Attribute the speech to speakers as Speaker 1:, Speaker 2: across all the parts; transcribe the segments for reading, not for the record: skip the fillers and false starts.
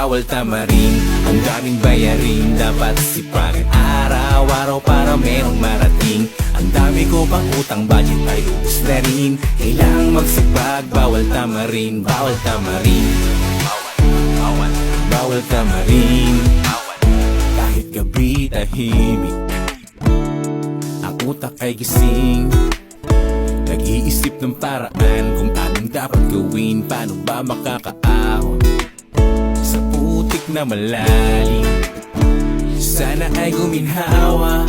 Speaker 1: Bawal tamarin, ang daming bayarin, dapat sipagan araw-araw para merong marating. Ang dami ko pang utang, budget ay ubus na rin. Kailangang magsipag, bawal tamarin, bawal tamarin. Bawal tamarin. Kahit gabi tahimik, ang utak ay gising. Nag-iisip ng paraan kung anong dapat gawin. Paano ba makakaahon sa putik na malalim? Sana ay guminhawa,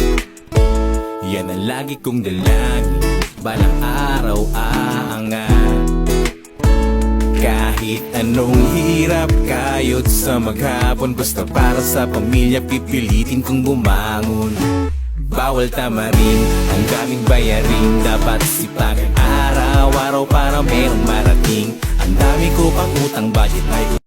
Speaker 1: yan ang lagi kong dalangin. Balang araw aangat. Kahit anong hirap, kayod sa maghapon, basta para sa pamilya pipilitin kong bumangon. Bawal tamarin, ang daming bayarin, dapat sipagan araw-araw para merong marating. Ang dami ko pang utang, budget ay